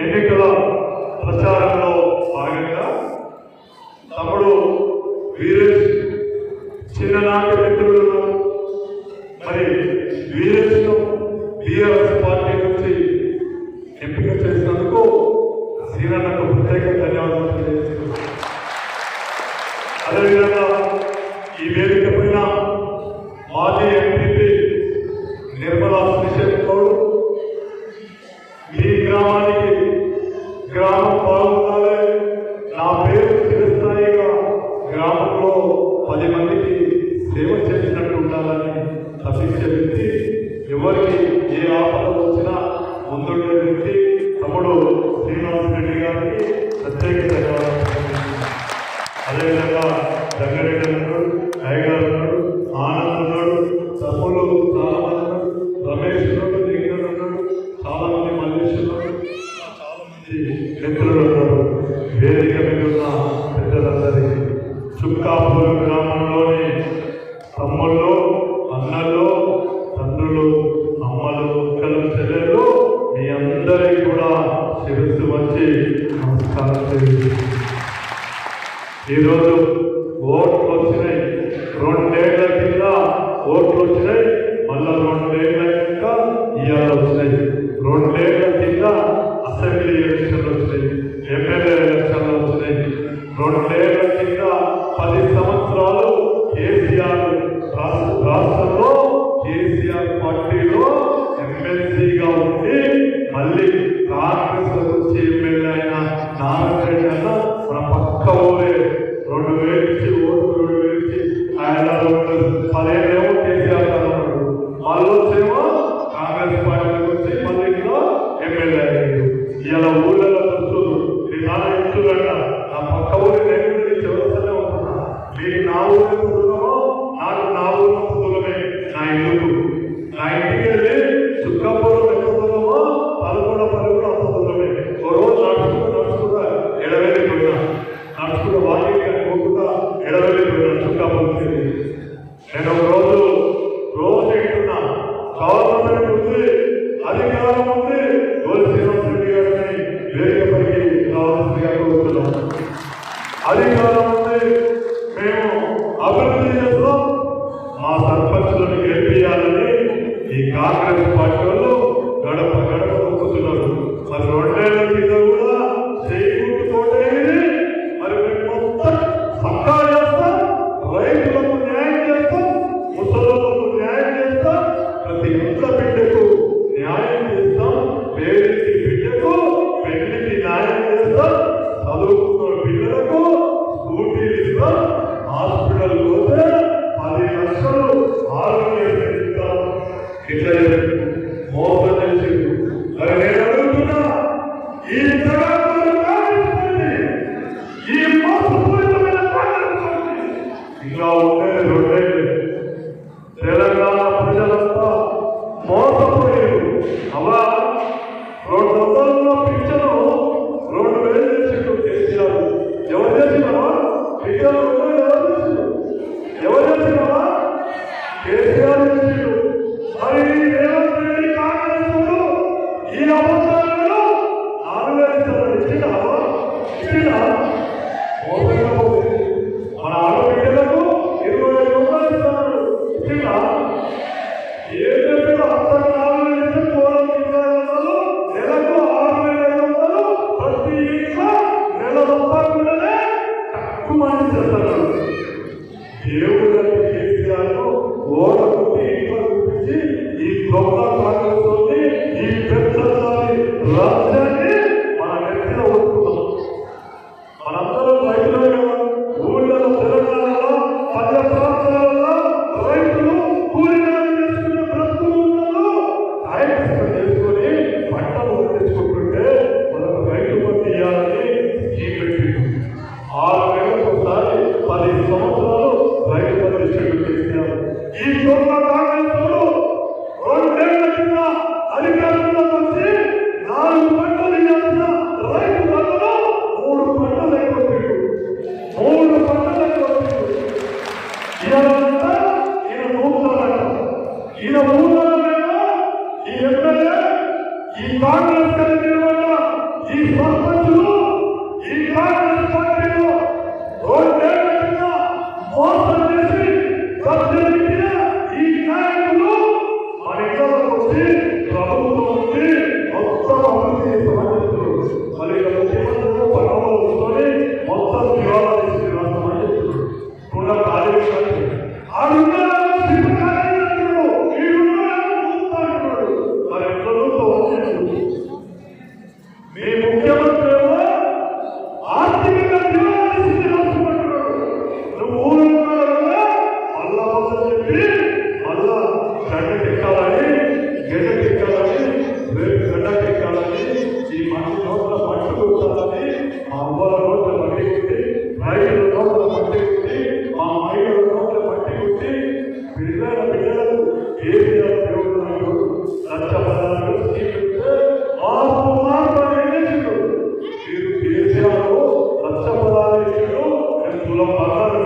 ఎన్నికల ప్రచారంలో భాగంగా తమ్ముడు వీరేష్ చిన్ననాటి మిత్రులను మరి వీరేష్ టీఆర్ఎస్ పార్టీ నుంచి ఎంపిక చేసినందుకు శ్రీనన్నకు ప్రత్యేక ధన్యవాదాలు తెలియజేస్తున్నాను. అదేవిధంగా ఈ వేదిక పైన మాజీ ఎంపీ నిర్మలా శ్రీశైలం గౌడ్, ఈ గ్రామానికి గ్రామం బాగుండాలి, నా పేరు చిరస్థాయిగా గ్రామంలో 10 మందికి సేవ చేసినట్టు ఉండాలని తప్పించే వ్యక్తి, ఎవరికి ఏ ఆపద వచ్చినా ముందుండే వ్యక్తి తమ్ముడు శ్రీనివాస్ రెడ్డి గారికి ప్రత్యేక ధన్యవాదాలు. అదేవిధంగా రంగారెడ్డి ఉన్నాడు, అయ్యగారు ఉన్నాడు, ఆనంద్ ఉన్నాడు, తమ్ముడు చాలా మంది, రమేష్ ఉన్నాడు, దిగ్గర్ ఉన్నాడు, చాలా మంది మల్లేశ్వరు, చాలా మంది మిత్రులు ఉన్నారు. వేదిక మీద ఉన్న పెద్దలందరికీ చుక్కాపూర్ గ్రామంలోని తమ్ముళ్ళు, అన్నలు, తండ్రులు, అమ్మలు, అక్కలు, చెల్లెలు మీ అందరికీ కూడా శిరస్సు వచ్చి నమస్కారం తెలియజేస్తున్నాను. ఈరోజు ఓట్లు వచ్చినాయి, 2 ఏళ్ల కింద ఓట్లు వచ్చినాయి, మళ్ళా 2 ఏళ్ల ఇంకా ఇవాళ వచ్చినాయి. 2 ఏళ్ల కింద అసెంబ్లీ ఎలక్షన్లు వచ్చినాయి, ఎమ్మెల్యే ఎలక్షన్లు వచ్చినాయి. 2 ఏళ్ల కింద 10 సంవత్సరాలు కేసీఆర్ రాష్ట్రంలో కేసీఆర్ పార్టీలో ఎమ్మెల్సీగా ఉండి మళ్ళీ కాంగ్రెస్ వచ్చి ఎమ్మెల్యే అయిన నారాయణ అన్న మన పక్క ఊరే 2000 ఇచ్చి ఓటు 2000 ఇచ్చి ఆయన 15 కేసీఆర్ అన్నాడు, మళ్ళీ వచ్చేమో కాంగ్రెస్ పార్టీకి వచ్చి మళ్ళీ ఎమ్మెల్యే అయ్యాడు. ఇలా ఊళ్ళలో చూస్తున్నారు, మీ నాన్న ఇచ్చుడంట, నా పక్క ఊరి నేను చివరిస్తూనే ఉంటున్నా, మీకు నా ఊరి కుటుంబమో నాకు నా ఊరి కుటుంబమే నా ఇల్లు. నా ఇంటికి వెళ్ళి చుక్కపూర్ కుటుంబమో పలుకుడ కుటుంబమే. ఓ రోజు నడుచుకుంటా ఎడవెళ్ళిపోయినా, నడుచుకుంటూ వాకింగ్ పోకుండా ఎడవెళ్ళిపోయినా చుక్కపూర్కి. నేను ఒక రోజు ఇంటున్నా, గవర్నమెంట్ ఉంది, అధికారం ఉంది, శ్రీనివాస్ రెడ్డి గారిని వేదికపైకి రావాల్సిందిగా కోరుతున్నాం. అధికారం ఉంది, మేము అభివృద్ధి చేస్తాం, మా సర్పంచులను గెలిపియాలని ఈ కాంగ్రెస్ పార్టీ వాళ్ళు గడప నొక్కుతున్నారు. మరి 2 ఏళ్ల కింద కూడా చేయకుంటుకోటేది, మరి మేము మొత్తం సక్కా చేస్తాం, రైతులకు న్యాయం చేస్తాం, ముసలులకు న్యాయం చేస్తాం, ప్రతి ఇంత బిడ్డకు న్యాయం చేస్తాం, పేరుకి బిడ్డకు పెళ్లికి న్యాయం చేస్తాం, చదువుకున్న పిల్లలకు స్కూటీలు ఇస్తాం, హాస్పిటల్ పోతే 10 లక్షలు ఆరోగ్యం ఇస్తాం. ఇట్లా మోసం చేసింది. మరి నేను అడుగుతున్నా, ఈ ఈ మోసపూరితమైన ఇంకా ఉండే 2 ఏళ్ళు తెలంగాణ ప్రజలంతా మోసపోయారు. అలా 200 పింఛను 2000 చేసిండు కేసీఆర్. ఎవరు చేసినావా పింఛను? ఎవరు చేసినావా? కేసీఆర్ చేసిండు. మరి రేవంత్ రెడ్డి కాంగ్రెస్ ఈ అబద్ధాలను 4000 ఇచ్చినావా? ఇచ్చినా మన ఆడబిడ్డలకు 25 రూపాయలు ఇస్తున్నారు, ఇచ్చినా? ఏదో అర్థం 4,000 నెలకు 6,500 ప్రతి ఇంట్లో నెల రూపాయలనే తక్కువ మంది చేస్తున్నారు. దేవుడు కేసీఆర్ ఓడకొట్టి ఇంట్లో చూపించి ఈ గొప్ప కాంగ్రెస్ ఈ పెద్దసారి రాజ్యాన్ని మన నెత్తిన ఒప్పుకున్నాం. మనందరం రైతులుగా ఊళ్ళలో తెలంగాణలో పల్లె ప్రాంతాలలో రైతులు కూలీనాలు చేసుకునే బ్రతుకులలో ఆయకష్టం చేసుకొని పంటలు తెచ్చుకుంటుంటే మనకు రైతు బంధు ఇవ్వాలని స్కీమ్ పెట్టింది. 6 నెలలకు ఒకసారి 10 సంవత్సరాలు రైతు బంధు ఇచ్చేట్టు చేసినారు. ఈ చోట్ల కాంగ్రెస్ 2 ఏళ్ల కింద అధికారంలోకి వచ్చి 4 పంటలు ఈ సర్పంచులు ఈ కాంగ్రెస్ పార్టీలో రోడ్డేళ్ల కింద మోసం చేసి సత్యమిచ్చిన ఈ నాయకులు మన ఇళ్లకు వచ్చి ప్రభుత్వం వచ్చి మొత్తం అభివృద్ధి చేస్తామని మరి ముఖ్యమంత్రులు పట్టణంలో కూర్చొని మొత్తం వివాదాలు చేసి రాస్తామని చెప్తున్నారు. కూడా కార్యక్రమాలు మీ ముఖ్యమంత్రి ఏమో ఆర్థికంగా దివాళీ రాసుకుంటున్నాడు. నువ్వు ఊళ్ళో మళ్ళా చెప్పి మళ్ళా గడ్డకెక్కాలని గడ్డకెక్కాలని ఈ మంచి నోట్ల మట్టి కొట్టాలని మా అవ్వల నోట్ల మట్టి కొట్టి రైతుల నోట్ల మట్టి కొట్టి మా మహిళల నోట్ల మట్టి కొట్టి పిల్లలకు ఏది దేవుడు లక్షపదాలు మార్పు మీరు కేసీఆర్ లక్షపదాలు నేను తులం బంగారు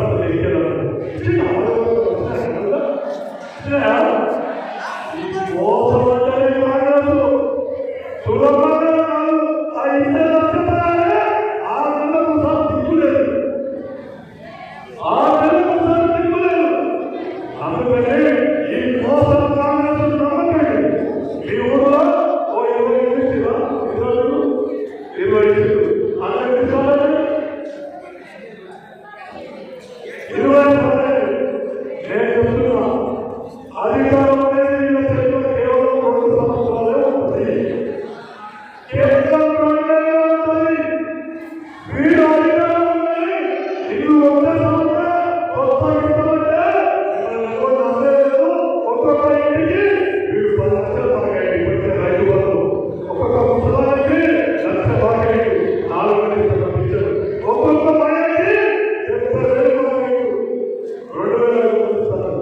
మోసం అంటే తులం బంగారు ఆ ఇద్దరు లక్షపదాలే ఆ నెలకు సార్ దిక్కులేదు అందుకని ఈ మోసం కాంగ్రెస్ నమ్మకండి. మీ ఊళ్ళో ఓ 20 అందరికి 20 నేను చెప్తున్నా అధికారం అనేది కేవలం 2 సంవత్సరాలే ఉంటుంది. కేవలం 2 ఉంటుంది. వీరు అధికారం ఉన్నది ఇల్లు ఒకే సంవత్సరం కొత్త ఇష్టమంటే ఒక్కొక్క ఇంటికి వీరు 10 లక్షలు బాగా ఇప్పటికే రైతు వాళ్ళు ఒక్కొక్క ముసలానికి 1 లక్ష బాగా 4 లక్షలు ఇచ్చారు. ఒక్కొక్క మహిళకి 70,000 బాగా 2,000 ఇస్తారు.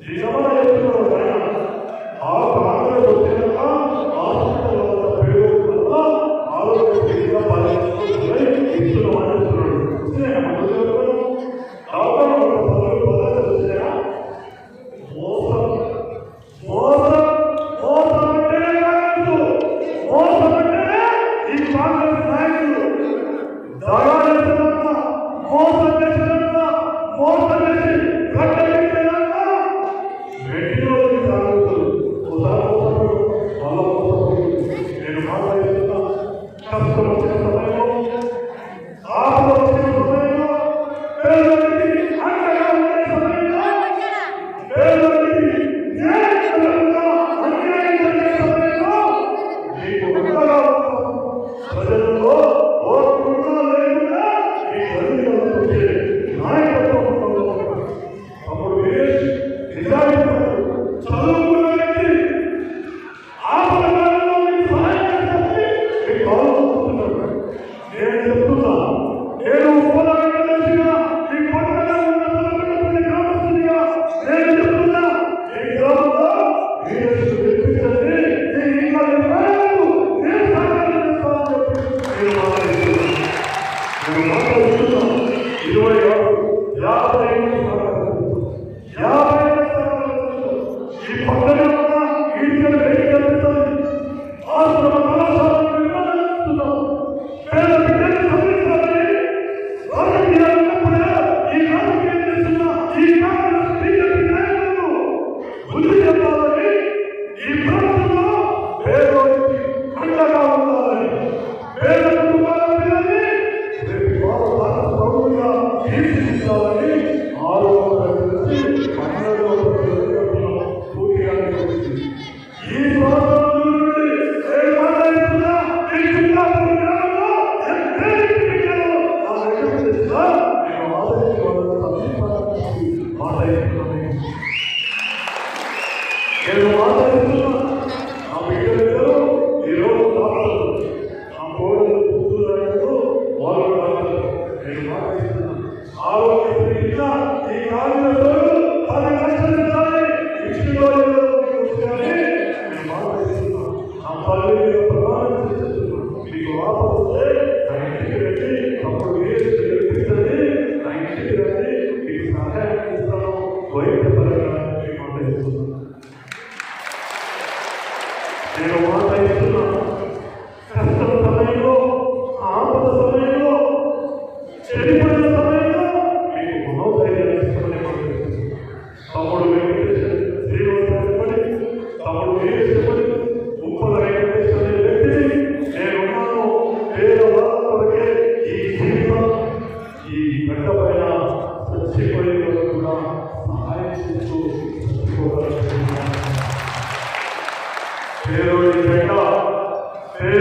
నిజమని చెప్తున్నారు ఆయన. ఆ కాంగ్రెస్ వచ్చినాక హాస్పిటల్ వల్ల పేరు వల్ల ఆరోగ్య 10 లక్షలు ఇస్తున్నామని చెప్తున్నాడు. నేను మాట్లాడుతున్నా కష్టం వచ్చిన సమయంలో ఆపద వచ్చిన సమయంలో పేదలకి అండగా ఉండే సమయంలో పేదలకి న్యాయపరంగా అన్యాయం జరిగే సమయంలో మీకు అండగా ఉంటాం. ప్రజల్లో ఓటున్నా లేకుండా మీ ప్రజలకు వచ్చే నాయకత్వం అప్పుడు వీరేష్ నిజాయితీ చదువుకున్న వ్యక్తి ఆపద కాలంలో మీకు సహాయం చేస్తే మీకు బాగుంటున్నారు.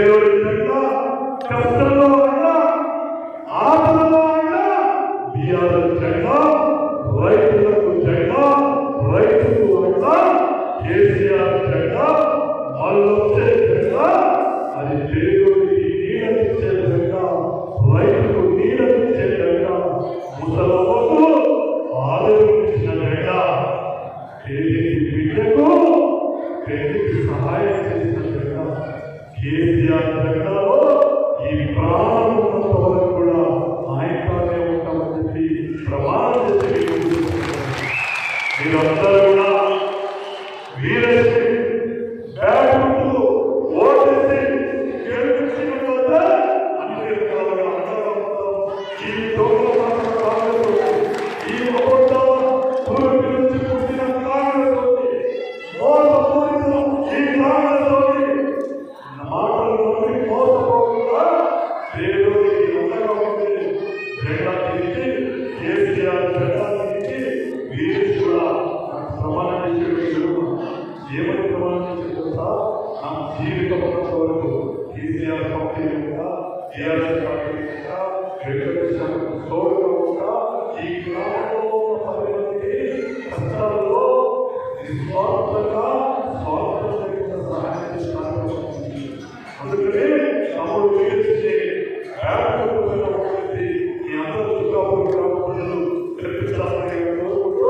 పేదోడి జెండా, కష్టంలో అన్నా ఆటలలో అన్నా బీఆర్ఎస్ జెండా, రైతులకు జెండా, రైతుకు అన్నా కేసీఆర్ జెండా, మళ్ళొచ్చే జెండా, అది పేదోడికి నీడనిచ్చే జెండా, రైతుకు నీడనిచ్చే జెండా, ముసలమ్మకు ఆదరించిన జెండా, పేదకి బిడ్డకు పెళ్లికి సహాయం చేసిన జెండా కేసీఆర్ జెండాలో ఈ ప్రాణం ఉన్నంత వరకు కూడా ఆయనతోనే ఉంటామని చెప్పి ప్రమాణం చేసి మీరందరూ కూడా వీరేసి బ్యాటు ఓటేసి గెలిపించిన వద్ద అన్ని రకాలుగా అండగా ఈ దొంగ ఈ అబద్ధ పురుగు నుంచి పుట్టిన కాంగ్రెస్ ఈ కాంగ్రెస్ మాటలు నమ్మి మోసపోకుండా దేవుడికి అండగా ఉండి జెండా తీసి కేసీఆర్ జెండా తీసి వీరు కూడా నాకు ప్రమాణం చేసి ఏమని ప్రమాణం చేసి నా జీవితం ఉన్నంత వరకు కేసీఆర్ పార్టీ కూడా టీఆర్ఎస్ పార్టీ కూడా వెంకటేశ్వర తోడుగా ఈ గ్రామంలో 10 మందికి కష్టాల్లో నిస్వార్థంగా స్వార్థంగా సహాయం చేస్తున్నారు. అందుకని తమ్ముడు వీరిస్తే ఈ అందరూ దుర్గాపూర్ గ్రామ ప్రజలు కల్పించాలని కోరుకుంటూ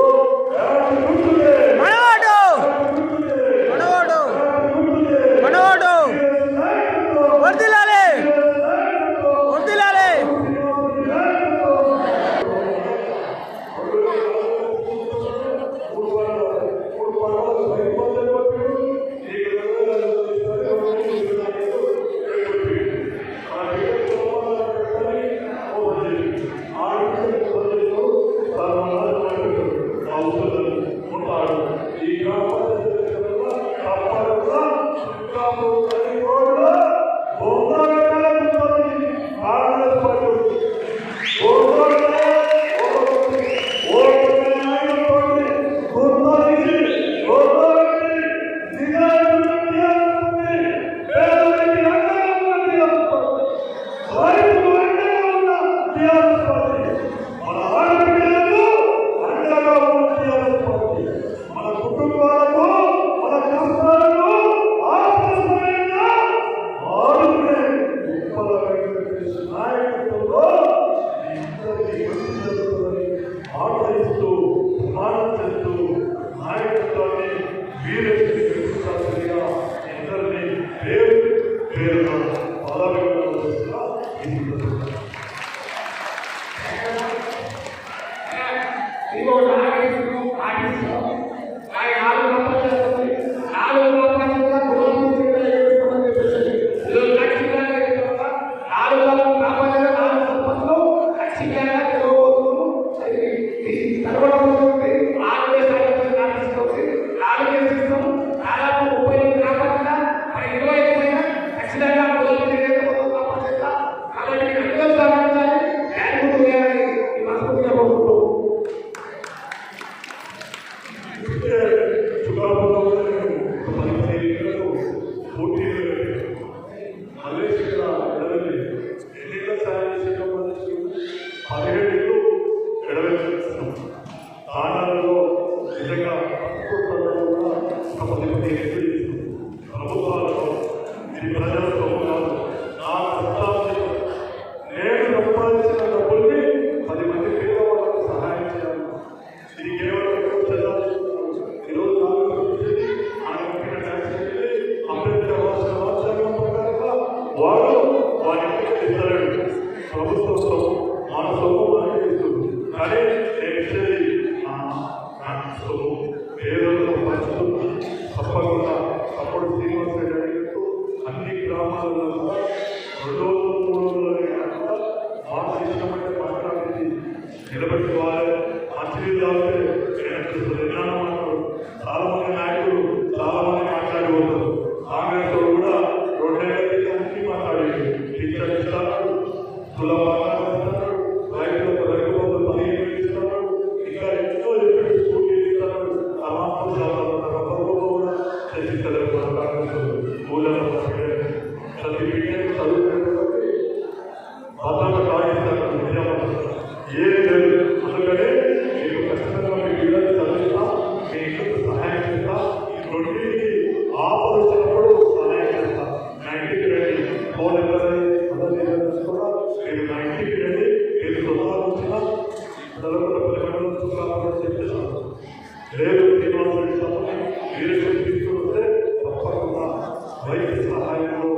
Gracias. కూడా మీరు నా ఇంటికి రండి, మీరు సుమారు వచ్చిన నలుగురు మండలం చెప్పేసాను. లేదు శ్రీనివాసరెడ్డి మీరు తీసుకుని వస్తే తప్పకుండా వైద్య సహాయంలో